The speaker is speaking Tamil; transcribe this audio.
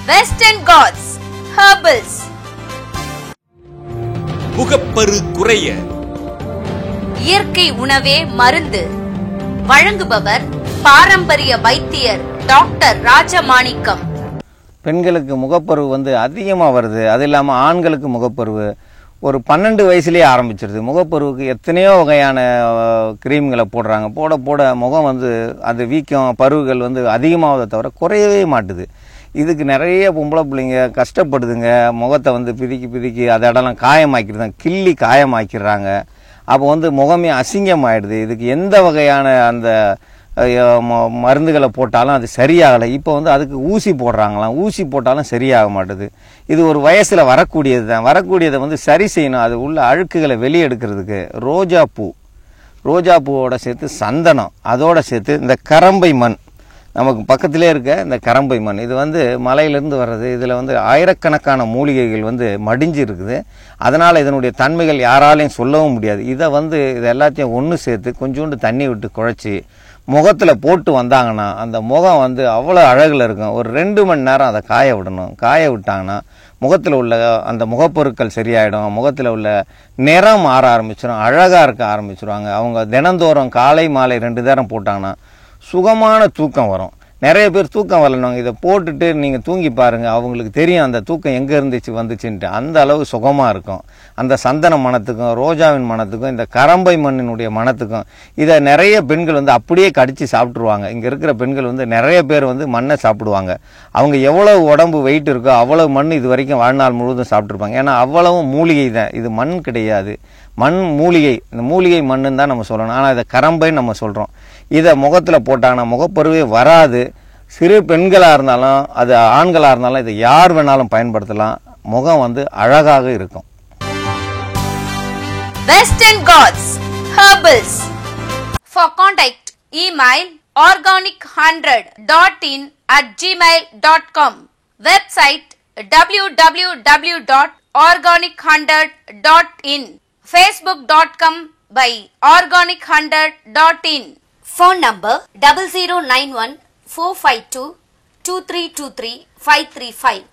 Western Gods Herbals. முகப்பரு குறைய இயற்கை உணவே மருந்து. வழங்குபவர் பாரம்பரிய வைத்தியர் டாக்டர் ராஜமாணிக்கம். பெண்களுக்கு முகப்பருவு அதிகமாக வருது. அது இல்லாமல் ஆண்களுக்கு முகப்பருவு ஒரு 12 வயசுலேயே ஆரம்பிச்சிருது. முகப்பருவுக்கு எத்தனையோ வகையான கிரீம்களை போடுறாங்க. போட போட முகம் அது வீக்கம் பருவுகள் அதிகமாவதை தவிர குறையவே மாட்டுது. இதுக்கு நிறைய பொம்பளை பிள்ளைங்க கஷ்டப்படுதுங்க. முகத்தை பிதுக்கி அதெல்லாம் காயமாக்கிடுறாங்க, கிள்ளி காயமாக்கிடுறாங்க. அப்போ முகமே அசிங்கமாயிடுது. இதுக்கு எந்த வகையான அந்த மருந்துகளை போட்டாலும் அது சரியாகலை. இப்போ அதுக்கு ஊசி போடுறாங்களாம். ஊசி போட்டாலும் சரியாக மாட்டுது. இது ஒரு வயசில் வரக்கூடியது தான். வரக்கூடியதை சரி செய்யணும். அது உள்ள அழுக்குகளை வெளியெடுக்கிறதுக்கு ரோஜா பூவோட சேர்த்து சந்தனம், அதோட சேர்த்து இந்த கரம்பை மண், நமக்கு பக்கத்திலே இருக்க இந்த கரம்பை மண், இது மலையிலேருந்து வர்றது. இதில் ஆயிரக்கணக்கான மூலிகைகள் மடிஞ்சு இருக்குது. அதனால் இதனுடைய தன்மைகள் யாராலையும் சொல்லவும் முடியாது. இதை எல்லாத்தையும் ஒன்று சேர்த்து கொஞ்சோண்டு தண்ணி விட்டு குழைச்சி முகத்தில் போட்டு வந்தாங்கன்னா அந்த முகம் அவ்வளோ அழகில் இருக்கும். ஒரு 2 மணி நேரம் அதை காய விடணும். காய விட்டாங்கன்னா முகத்தில் உள்ள அந்த முகப்பொருட்கள் சரியாயிடும். முகத்தில் உள்ள நிறம் மாற ஆரம்பிச்சிடும், அழகாக இருக்க ஆரம்பிச்சிருவாங்க. அவங்க தினந்தோறும் காலை மாலை 2 நேரம் போட்டாங்கன்னா சுகமான தூக்கம் வரும். நிறைய பேர் தூக்கம் வரலணும். இதை போட்டுட்டு நீங்கள் தூங்கி பாருங்கள், அவங்களுக்கு தெரியும் அந்த தூக்கம் எங்கே வந்துச்சுன்ட்டு. அந்த அளவு சுகமாக இருக்கும். அந்த சந்தன மணத்துக்கும் ரோஜாவின் மணத்துக்கும் இந்த கரம்பை மண்ணினுடைய மணத்துக்கும் இதை நிறைய பெண்கள் அப்படியே கடித்து சாப்பிட்ருவாங்க. இங்கே இருக்கிற பெண்கள் நிறைய பேர் மண்ணை சாப்பிடுவாங்க. அவங்க எவ்வளவு உடம்பு வெயிட் இருக்கோ அவ்வளவு மண் இது வரைக்கும் வாழ்நாள் முழுவதும் சாப்பிட்ருப்பாங்க. ஏன்னா அவ்வளவும் மூலிகை தான். இது மண் கிடையாது, மண் மூலிகை. இந்த மூலிகை மண்ணுன்னு தான் நம்ம சொல்லணும். ஆனால் இதை கரம்பைன்னு நம்ம சொல்கிறோம். இதை முகத்தில் போட்டாங்கன்னா முகப்பருவே வராது. சிறு பெண்களாக இருந்தாலும் அது ஆண்களாக இருந்தாலும் இதை யார் வேணாலும் பயன்படுத்தலாம். முகம் அழகாக இருக்கும். Western Gods Herbals. For contact, email organic100.in@gmail.com. Website www.organic100.in. facebook.com/organic100.in. Phone number 0091 452 2323 535.